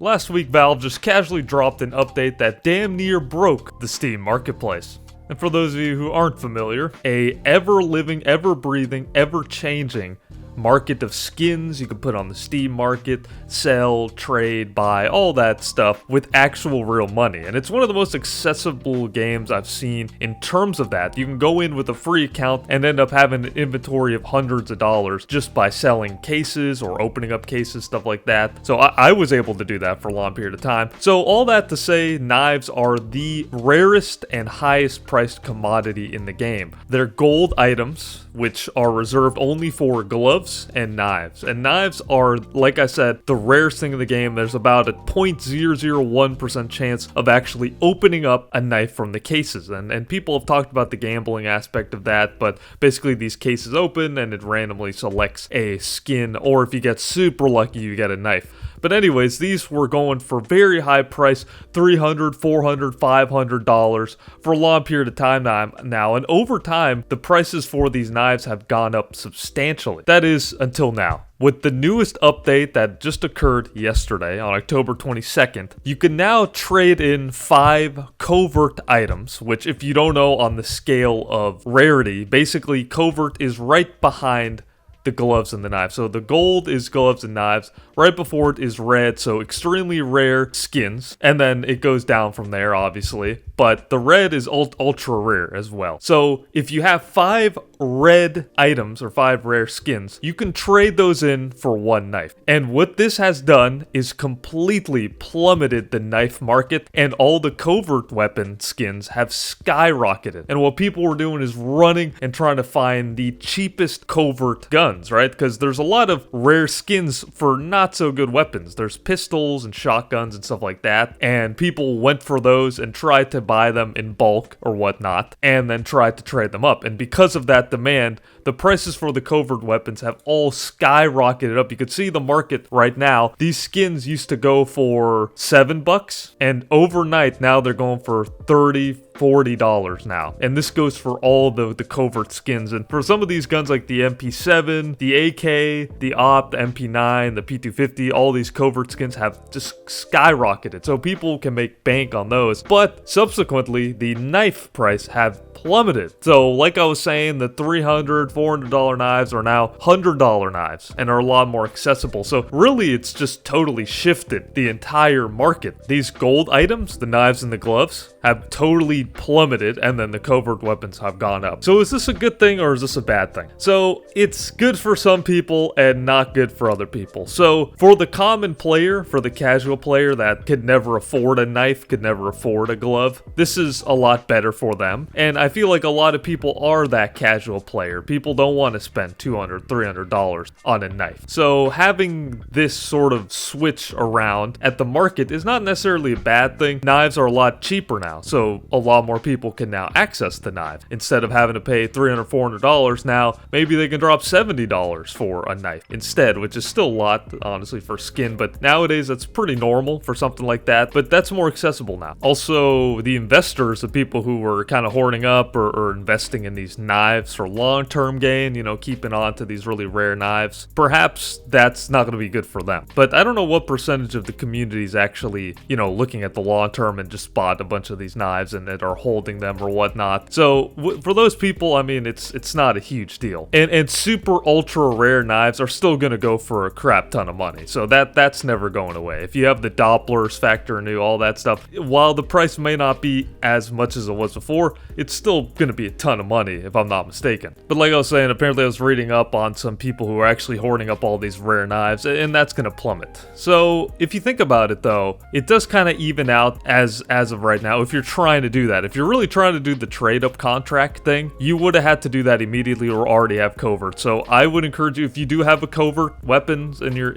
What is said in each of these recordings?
Last week, Valve just casually dropped an update that damn near broke the Steam marketplace. And for those of you who aren't familiar, a ever-living, ever-breathing, ever-changing market of skins you can put on the Steam market, sell, trade, buy, all that stuff with actual real money. And it's one of the most accessible games I've seen in terms of that. You can go in with a free account and end up having an inventory of hundreds of dollars just by selling cases or opening up cases, stuff like that. So I was able to do that for a long period of time. So all that to say, knives are the rarest and highest priced commodity in the game. They're gold items, which are reserved only for gloves and knives. And knives are, like I said, the rarest thing in the game. There's about a 0.001% chance of actually opening up a knife from the cases. And people have talked about the gambling aspect of that, but basically these cases open and it randomly selects a skin, or if you get super lucky, you get a knife. But anyways, these were going for very high price, $300, $400, $500 for a long period of time now. And over time, the prices for these knives have gone up substantially. That is, until now. With the newest update that just occurred yesterday on October 22nd, you can now trade in 5 covert items, which if you don't know on the scale of rarity, basically covert is right behind the gloves and the knives. So the gold is gloves and knives. Right before it is red, so extremely rare skins. And then it goes down from there, obviously. But the red is ultra rare as well. So if you have 5 red items or 5 rare skins, you can trade those in for 1 knife. And what this has done is completely plummeted the knife market, and all the covert weapon skins have skyrocketed. And what people were doing is running and trying to find the cheapest covert guns, right? Because there's a lot of rare skins for not so good weapons. There's pistols and shotguns and stuff like that, and people went for those and tried to buy them in bulk or whatnot, and then tried to trade them up. And because of that demand, the prices for the covert weapons have all skyrocketed up. You can see the market right now. These skins used to go for $7, and overnight now they're going for $30, $40 now. And this goes for all the covert skins. And for some of these guns like the MP7, the AK, the OP, the MP9, the P250, all these covert skins have just skyrocketed. So people can make bank on those. But subsequently, the knife price have plummeted. So like I was saying, the $300, $400 knives are now $100 knives and are a lot more accessible. So really it's just totally shifted the entire market. These gold items, the knives and the gloves, have totally plummeted, and then the covert weapons have gone up. So is this a good thing or is this a bad thing? So it's good for some people and not good for other people. So for the common player, for the casual player that could never afford a knife, could never afford a glove, this is a lot better for them. And I feel like a lot of people are that casual player. People don't want to spend $200, $300 on a knife. So having this sort of switch around at the market is not necessarily a bad thing. Knives are a lot cheaper now, so a lot more people can now access the knife. Instead of having to pay $300, $400 now, maybe they can drop $70 for a knife instead, which is still a lot, honestly, for skin. But nowadays, that's pretty normal for something like that. But that's more accessible now. Also, the investors, the people who were kind of hoarding up or investing in these knives for long-term gain, you know, keeping on to these really rare knives, perhaps that's not going to be good for them. But I don't know what percentage of the community is actually, you know, looking at the long-term and just bought a bunch of these knives and that are holding them or whatnot. So for those people, I mean, it's not a huge deal. And super ultra rare knives are still going to go for a crap ton of money. So that's never going away. If you have the Dopplers, Factor New, all that stuff, while the price may not be as much as it was before, it's still going to be a ton of money if I'm not mistaken. But like I was saying, apparently I was reading up on some people who are actually hoarding up all these rare knives, and that's going to plummet. So if you think about it though, it does kind of even out as of right now. If you're trying to do that, if you're really trying to do the trade up contract thing, you would have had to do that immediately or already have covert. So I would encourage you, if you do have a covert weapons in your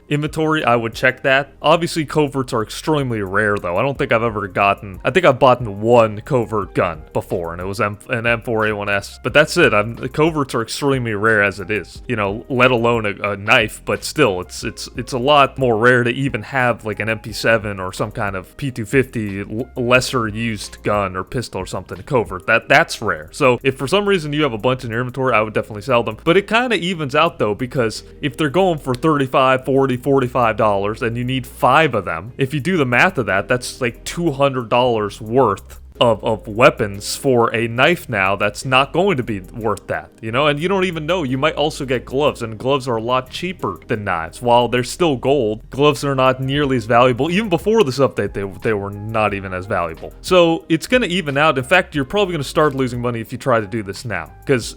inventory, I would check that. Obviously coverts are extremely rare though. I don't think I've ever gotten, I think I've bought 1 covert gun before, and it was an M4A1S, but that's it. The coverts are extremely rare as it is, you know, let alone a knife. But still, it's a lot more rare to even have like an MP7 or some kind of P250 lesser signature used gun or pistol or something, covert. That's rare. So if for some reason you have a bunch in your inventory, I would definitely sell them. But it kind of evens out though, because if they're going for $35, $40, $45 and you need 5 of them, if you do the math of that, that's like $200 worth of weapons for a knife now that's not going to be worth that, you know? And you don't even know. You might also get gloves, and gloves are a lot cheaper than knives. While they're still gold, gloves are not nearly as valuable. Even before this update, they were not even as valuable. So it's going to even out. In fact, you're probably going to start losing money if you try to do this now, because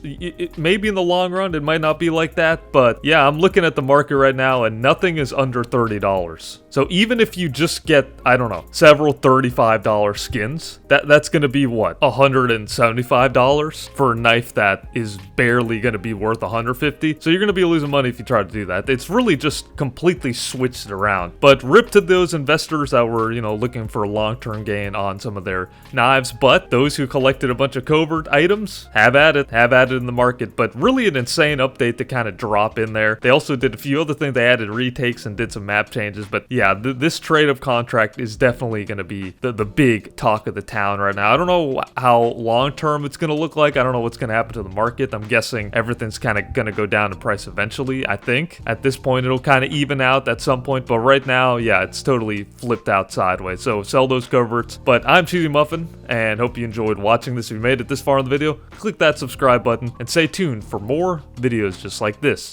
maybe in the long run, it might not be like that. But yeah, I'm looking at the market right now, and nothing is under $30. So even if you just get, I don't know, several $35 skins, that's going to be what, $175 for a knife that is barely going to be worth $150. So you're going to be losing money if you try to do that. It's really just completely switched it around. But rip to those investors that were, you know, looking for a long-term gain on some of their knives. But those who collected a bunch of covert items, have at it in the market. But really an insane update to kind of drop in there. They also did a few other things. They added retakes and did some map changes. But yeah, this trade-up contract is definitely going to be the big talk of the town right now. I don't know how long-term it's going to look like. I don't know what's going to happen to the market. I'm guessing everything's kind of going to go down in price eventually, I think. At this point, it'll kind of even out at some point. But right now, yeah, it's totally flipped out sideways. So sell those coverts. But I'm Cheesy Muffin, and hope you enjoyed watching this. If you made it this far in the video, click that subscribe button and stay tuned for more videos just like this.